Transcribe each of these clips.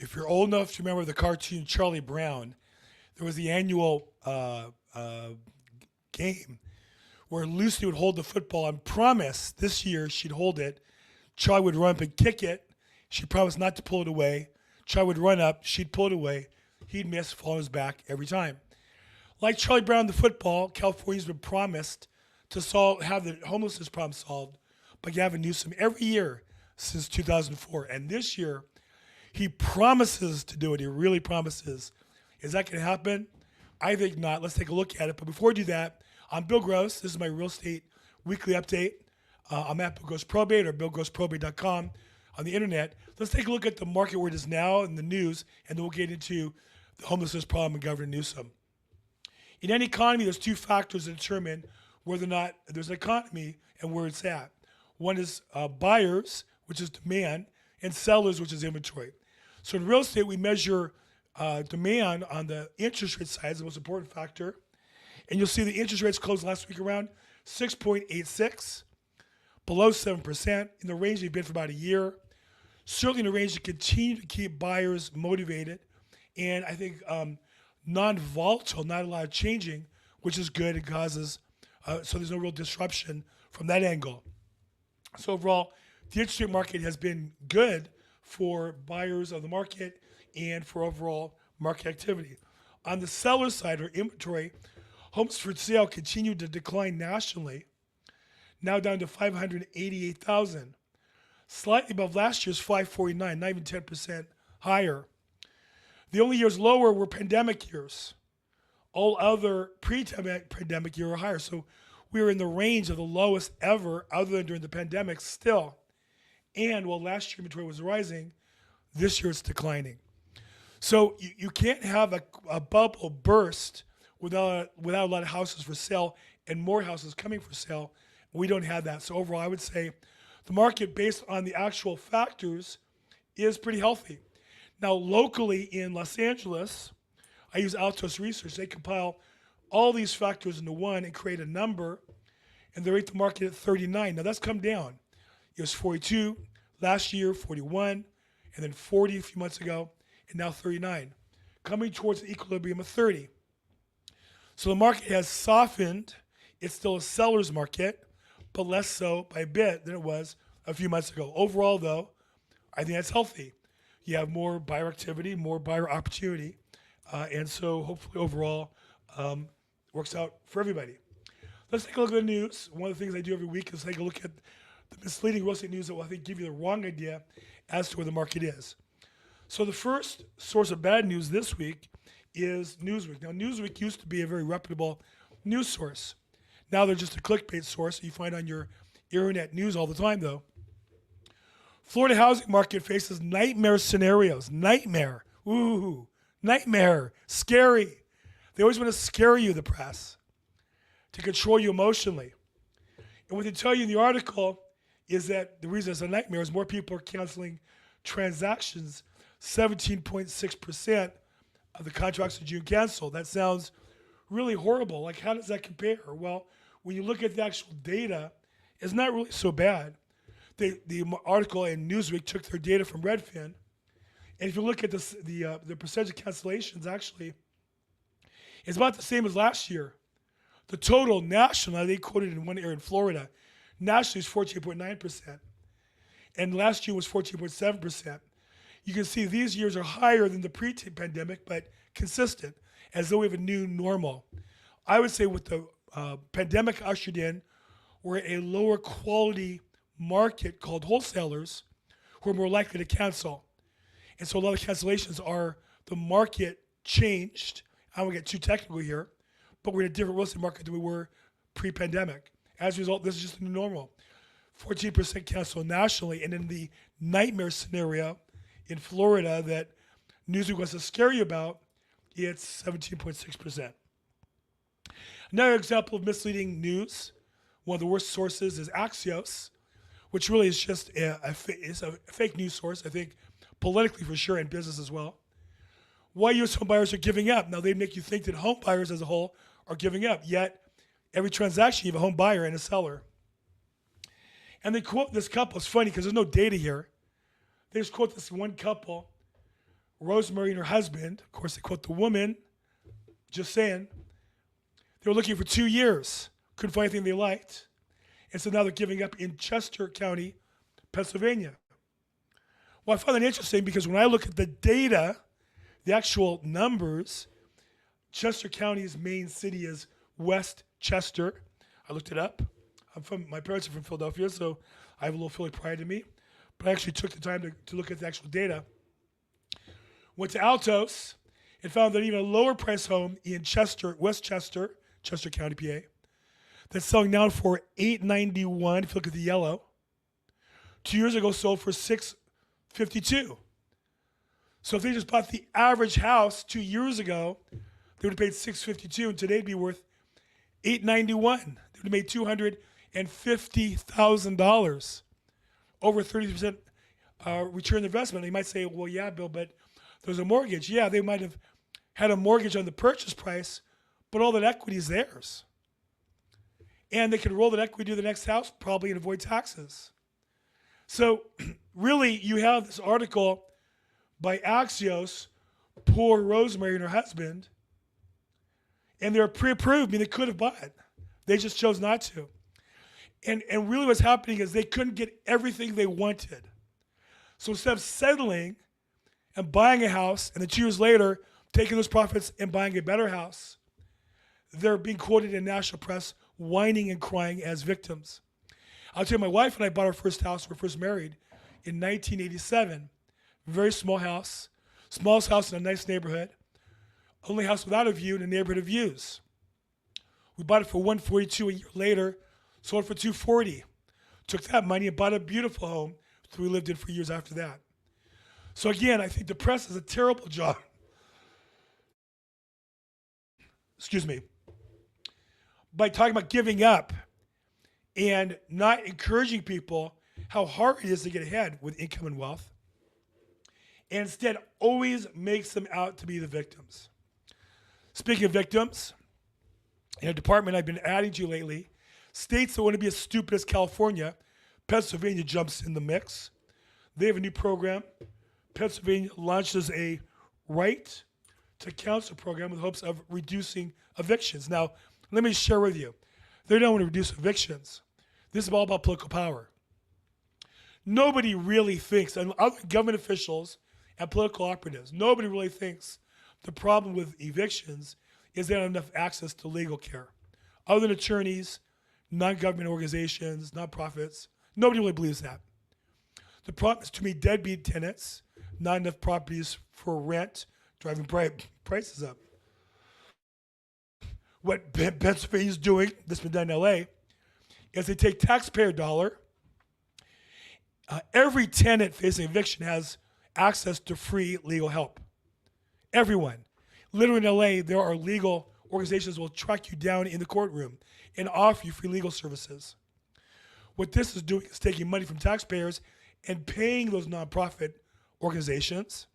if you're old enough to remember the cartoon Charlie Brown, there was the annual game where Lucy would hold the football and promise this year she'd hold it. Charlie would run up and kick it. She promised not to pull it away. Charlie would run up, she'd pull it away. He'd miss, fall on his back every time. Like Charlie Brown, the football, California's been promised to have the homelessness problem solved by Gavin Newsom every year since 2004. And this year, he promises to do it. He really promises. Is that going to happen? I think not. Let's take a look at it. But before we do that, I'm Bill Gross. This is my real estate weekly update. I'm at Bill Gross Probate or BillGrossProbate.com on the internet. Let's take a look at the market where it is now in the news, and then we'll get into the homelessness problem and Governor Newsom. In any economy, there's two factors that determine whether or not there's an economy and where it's at. One is buyers, which is demand, and sellers, which is inventory. So in real estate, we measure demand on the interest rate side, is the most important factor. And you'll see the interest rates closed last week around 6.86, below 7%, in the range they've been for about a year. Certainly in a range to continue to keep buyers motivated. And I think non-volatile, not a lot of changing, which is good. It causes, so there's no real disruption from that angle. So overall, the interest rate market has been good for buyers of the market and for overall market activity. On the seller side, or inventory, homes for sale continued to decline nationally, now down to 588,000, slightly above last year's 549, not even 10% higher. The only years lower were pandemic years. All other pre-pandemic years were higher. So we were in the range of the lowest ever, other than during the pandemic still. And while last year inventory was rising, this year it's declining. So you can't have a bubble burst without a lot of houses for sale and more houses coming for sale. We don't have that. So overall, I would say the market, based on the actual factors, is pretty healthy. Now, locally in Los Angeles, I use Axios Research. They compile all these factors into one and create a number, and they rate the market at 39. Now, that's come down. It was 42 last year, 41, and then 40 a few months ago, and now 39, coming towards an equilibrium of 30. So the market has softened. It's still a seller's market, but less so by a bit than it was a few months ago. Overall, though, I think that's healthy. You have more buyer activity, more buyer opportunity, and so hopefully overall works out for everybody. Let's take a look at the news. One of the things I do every week is take a look at the misleading real estate news that will, I think, give you the wrong idea as to where the market is. So the first source of bad news this week is Newsweek. Now, Newsweek used to be a very reputable news source. Now they're just a clickbait source that you find on your internet news all the time, though. Florida housing market faces nightmare scenarios. Nightmare. Ooh, nightmare. Scary. They always want to scare you, the press, to control you emotionally. And what they tell you in the article is that the reason it's a nightmare is more people are canceling transactions. 17.6% of the contracts in June canceled. That sounds really horrible. Like, how does that compare? Well, when you look at the actual data, it's not really so bad. The article in Newsweek took their data from Redfin, and if you look at the percentage of cancellations, actually, it's about the same as last year. The total national, they quoted in one area in Florida, nationally is 14.9%, and last year was 14.7%. You can see these years are higher than the pre-pandemic, but consistent, as though we have a new normal. I would say with the pandemic ushered in, we're a lower quality market called wholesalers who are more likely to cancel. And so a lot of cancellations are the market changed. I won't get too technical here, but we're in a different real estate market than we were pre-pandemic. As a result, this is just the new normal. 14% cancel nationally, and in the nightmare scenario in Florida that Newsweek wants to scare you about, it's 17.6%. Another example of misleading news, one of the worst sources is Axios, which really is just a fake news source, I think, politically for sure, and business as well. Why U.S. home buyers are giving up. Now, they make you think that home buyers as a whole are giving up, yet every transaction you have a home buyer and a seller. And they quote this couple. It's funny because there's no data here. They just quote this one couple Rosemary and her husband, of course they quote the woman, just saying, they were looking for 2 years, couldn't find anything they liked. And so now they're giving up in Chester County, Pennsylvania. Well, I find that interesting because when I look at the data, the actual numbers, Chester County's main city is West Chester. I looked it up. My parents are from Philadelphia, so I have a little Philly pride in me. But I actually took the time to look at the actual data. Went to Altos and found that even a lower price home in Chester, West Chester, Chester County, PA, that's selling now for $891. If you look at the yellow, 2 years ago sold for $652. So if they just bought the average house 2 years ago, they would have paid $652, and today it'd be worth $891. They would have made $250,000, over 30% return on investment. You might say, well, yeah, Bill, but there's a mortgage. Yeah, they might have had a mortgage on the purchase price, but all that equity is theirs. And they could roll that equity to the next house probably and avoid taxes. So really, you have this article by Axios, poor Rosemary and her husband, and they're pre-approved. I mean, they could have bought it. They just chose not to. And really what's happening is they couldn't get everything they wanted. So instead of settling and buying a house, and then 2 years later, taking those profits and buying a better house, they're being quoted in national press, whining and crying as victims. I'll tell you, my wife and I bought our first house, we were first married, in 1987. Very small house, smallest house in a nice neighborhood, only house without a view in a neighborhood of views. We bought it for $142 a year later, sold it for $240. Took that money and bought a beautiful home that we lived in for years after that. So again, I think the press does a terrible job. Excuse me. By talking about giving up and not encouraging people how hard it is to get ahead with income and wealth, and instead always makes them out to be the victims. Speaking of victims, in a department I've been adding to lately, states that want to be as stupid as California, Pennsylvania jumps in the mix. They have a new program. Pennsylvania launches a right to counsel program with hopes of reducing evictions. Now, let me share with you. They don't want to reduce evictions. This is all about political power. Nobody really thinks, and other government officials and political operatives, nobody really thinks the problem with evictions is they don't have enough access to legal care. Other than attorneys, non-government organizations, nonprofits, nobody really believes that. The problem is too many deadbeat tenants, not enough properties for rent, driving prices up. What Pennsylvania is doing, this has been done in LA, is they take taxpayer dollar. Every tenant facing eviction has access to free legal help. Everyone. Literally in LA, there are legal organizations that will track you down in the courtroom and offer you free legal services. What this is doing is taking money from taxpayers and paying those nonprofit organizations.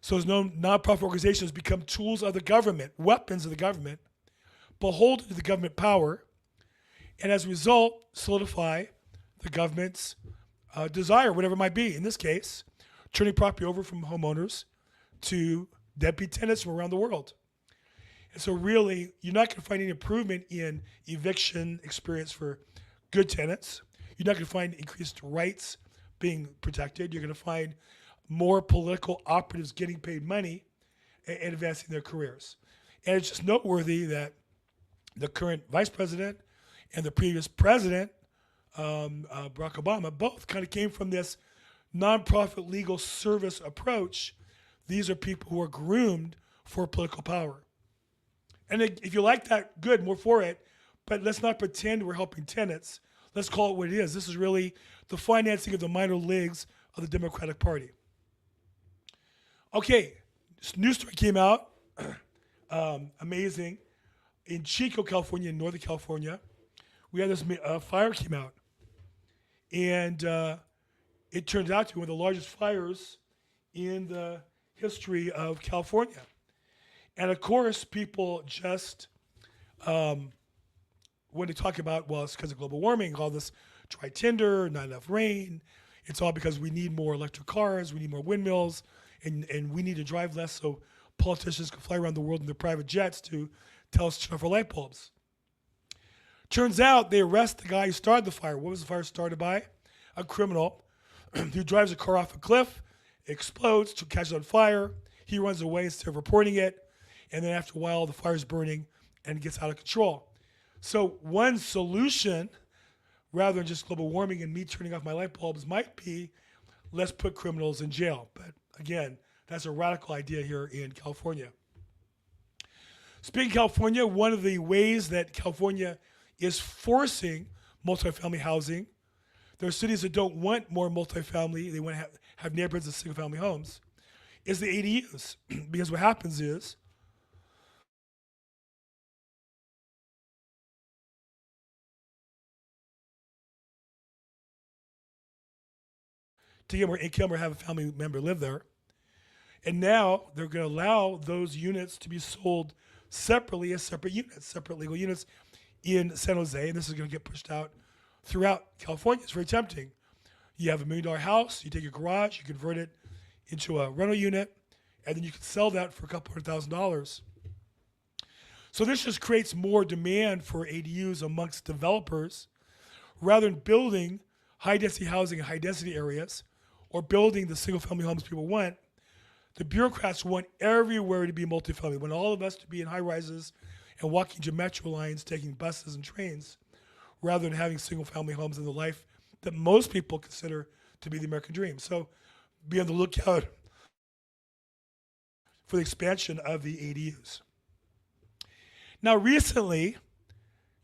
So those nonprofit organizations become tools of the government, weapons of the government, beholden to the government power, and as a result, solidify the government's desire, whatever it might be. In this case, turning property over from homeowners to deadbeat tenants from around the world. And so really, you're not going to find any improvement in eviction experience for good tenants. You're not going to find increased rights being protected. You're going to find more political operatives getting paid money and advancing their careers. And it's just noteworthy that the current vice president and the previous president, Barack Obama, both kind of came from this nonprofit legal service approach. These are people who are groomed for political power. And if you like that, good, more for it. But let's not pretend we're helping tenants. Let's call it what it is. This is really the financing of the minor leagues of the Democratic Party. Okay, this news story came out, amazing. In Chico, California, in Northern California, we had this fire came out. And it turned out to be one of the largest fires in the history of California. And of course, people just, when they talk about, well, it's because of global warming, all this dry tinder, not enough rain, it's all because we need more electric cars, we need more windmills, and we need to drive less so politicians can fly around the world in their private jets to tell us to turn off our light bulbs. Turns out they arrest the guy who started the fire. What was the fire started by? A criminal who drives a car off a cliff, explodes, catches on fire. He runs away instead of reporting it. And then after a while, the fire's burning and it gets out of control. So one solution, rather than just global warming and me turning off my light bulbs, might be let's put criminals in jail. But again, that's a radical idea here in California. Speaking of California, one of the ways that California is forcing multifamily housing, there are cities that don't want more multifamily, they want to have neighborhoods of single-family homes, is the ADUs. Because what happens is, to get more income or have a family member live there. And now they're going to allow those units to be sold separately as separate units, separate legal units in San Jose. And this is going to get pushed out throughout California. It's very tempting. You have $1 million house, you take your garage, you convert it into a rental unit, and then you can sell that for a couple $100,000. So this just creates more demand for ADUs amongst developers rather than building high-density housing in high-density areas or building the single-family homes people want. The bureaucrats want everywhere to be multifamily. They want all of us to be in high-rises and walking to metro lines, taking buses and trains, rather than having single-family homes in the life that most people consider to be the American dream. So be on the lookout for the expansion of the ADUs. Now, recently,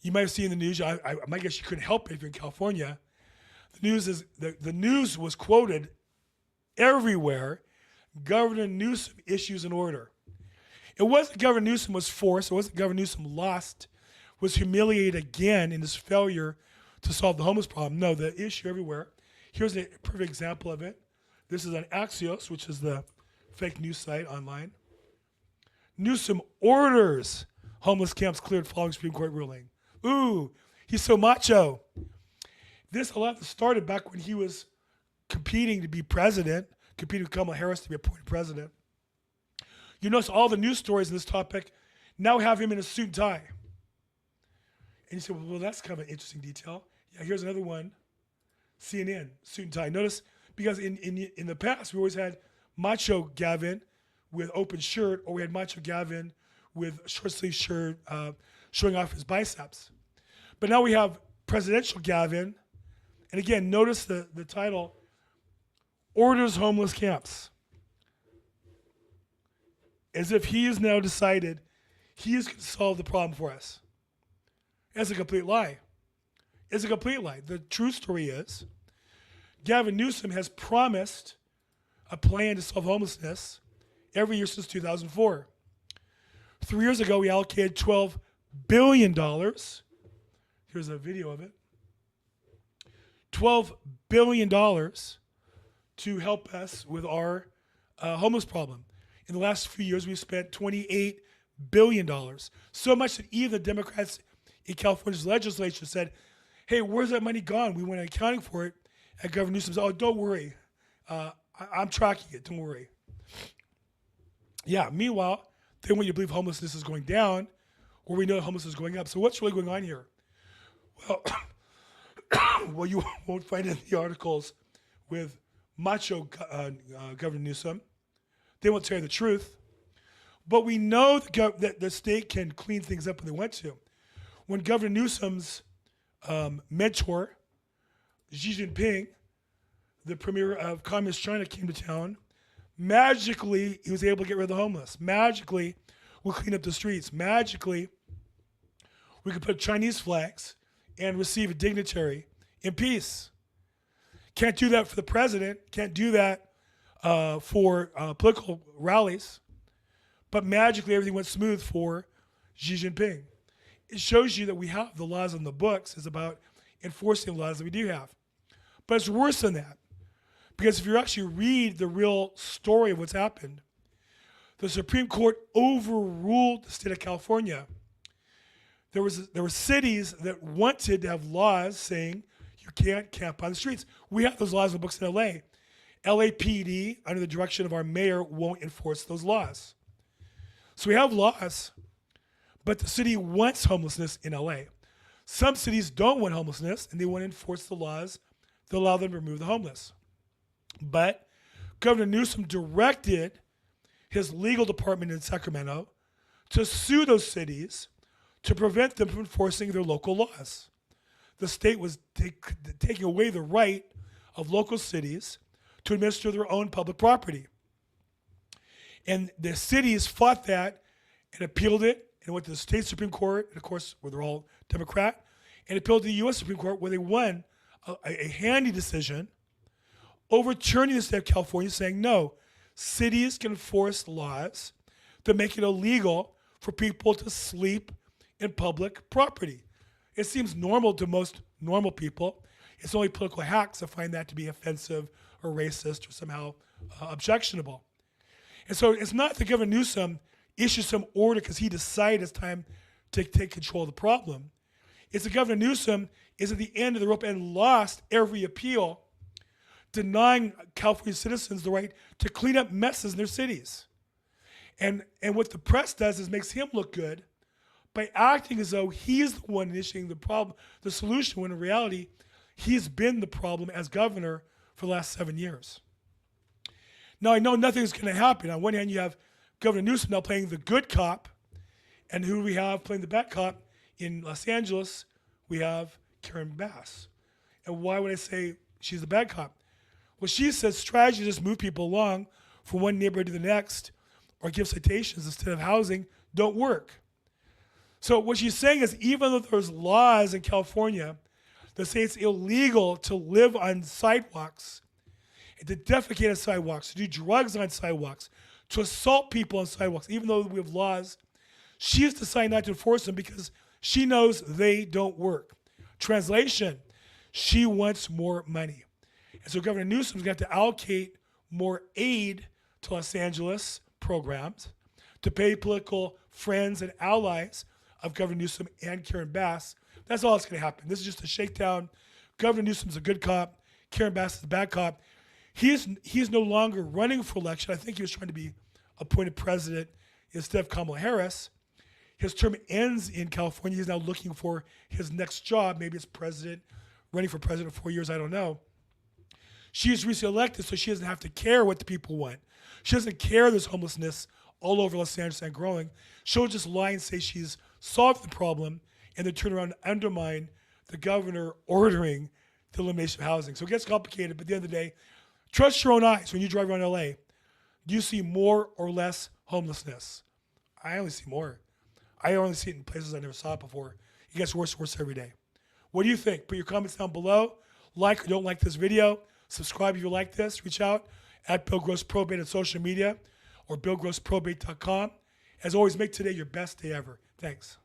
you might have seen the news. I guess you couldn't help it if you're in California. The news is the news was quoted everywhere. Governor Newsom issues an order. It wasn't Governor Newsom was forced. It wasn't Governor Newsom lost, was humiliated again in his failure to solve the homeless problem. No, the issue everywhere. Here's a perfect example of it. This is on Axios, which is the fake news site online. Newsom orders homeless camps cleared following Supreme Court ruling. Ooh, he's so macho. A lot of this started back when he was competing to be president, competing with Kamala Harris to be appointed president. You notice all the news stories in this topic now have him in a suit and tie. And you say, well, that's kind of an interesting detail. Yeah, here's another one. CNN, suit and tie. Notice, because in the past, we always had macho Gavin with open shirt, or we had macho Gavin with short sleeve shirt showing off his biceps. But now we have presidential Gavin. And again, notice the title, orders homeless camps. As if he has now decided he is going to solve the problem for us. That's a complete lie. It's a complete lie. The true story is Gavin Newsom has promised a plan to solve homelessness every year since 2004. 3 years ago, we allocated $12 billion. Here's a video of it. $12 billion to help us with our homeless problem. In the last few years, we've spent $28 billion. So much that even the Democrats in California's legislature said, hey, where's that money gone? We went accounting for it. And Governor Newsom said, oh, don't worry. I'm tracking it. Don't worry. Yeah, meanwhile, they want you to believe homelessness is going down, or we know homelessness is going up. So what's really going on here? Well, well, you won't find it in the articles with macho Governor Newsom. They won't tell you the truth. But we know that the state can clean things up when they want to. When Governor Newsom's mentor, Xi Jinping, the premier of Communist China, came to town, magically he was able to get rid of the homeless. Magically, we'll clean up the streets. Magically, we could put Chinese flags and receive a dignitary in peace. Can't do that for the president. Can't do that for political rallies. But magically, everything went smooth for Xi Jinping. It shows you that we have the laws on the books. It's about enforcing the laws that we do have. But it's worse than that. Because if you actually read the real story of what's happened, the Supreme Court overruled the state of California. There were cities that wanted to have laws saying you can't camp on the streets. We have those laws in the books in LA. LAPD, under the direction of our mayor, won't enforce those laws. So we have laws, but the city wants homelessness in LA. Some cities don't want homelessness, and they want to enforce the laws that allow them to remove the homeless. But Governor Newsom directed his legal department in Sacramento to sue those cities to prevent them from enforcing their local laws. The state was taking away the right of local cities to administer their own public property. And the cities fought that and appealed it and went to the state Supreme Court, and of course, where they're all Democrat, and appealed to the U.S. Supreme Court, where they won a handy decision overturning the state of California, saying no, cities can enforce laws that make it illegal for people to sleep in public property. It seems normal to most normal people. It's only political hacks that find that to be offensive or racist or somehow objectionable. And so it's not that Governor Newsom issued some order because he decided it's time to take control of the problem. It's that Governor Newsom is at the end of the rope and lost every appeal, denying California citizens the right to clean up messes in their cities. And what the press does is makes him look good by acting as though he's the one initiating the problem, the solution, when in reality, he's been the problem as governor for the last 7 years. Now, I know nothing's going to happen. On one hand, you have Governor Newsom now playing the good cop, and who we have playing the bad cop in Los Angeles, we have Karen Bass. And why would I say she's the bad cop? Well, she says strategy to just move people along from one neighborhood to the next or give citations instead of housing don't work. So what she's saying is, even though there's laws in California that say it's illegal to live on sidewalks, and to defecate on sidewalks, to do drugs on sidewalks, to assault people on sidewalks, even though we have laws, she has decided not to enforce them because she knows they don't work. Translation, she wants more money. And so Governor Newsom's got to allocate more aid to Los Angeles programs to pay political friends and allies of Governor Newsom and Karen Bass. That's all that's going to happen. This is just a shakedown. Governor Newsom's a good cop. Karen Bass is a bad cop. He's no longer running for election. I think he was trying to be appointed president instead of Kamala Harris. His term ends in California. He's now looking for his next job. Maybe it's president, running for president for 4 years. I don't know. She was recently elected, so she doesn't have to care what the people want. She doesn't care there's homelessness all over Los Angeles and growing. She'll just lie and say she's solved the problem and then turn around and undermine the governor ordering the elimination of housing. So it gets complicated, but at the end of the day, trust your own eyes when you drive around LA. Do you see more or less homelessness? I only see more. I only see it in places I never saw it before. It gets worse and worse every day. What do you think? Put your comments down below. Like or don't like this video. Subscribe if you like this. Reach out at Bill Gross Probate on social media or BillGrossProbate.com. As always, make today your best day ever. Thanks.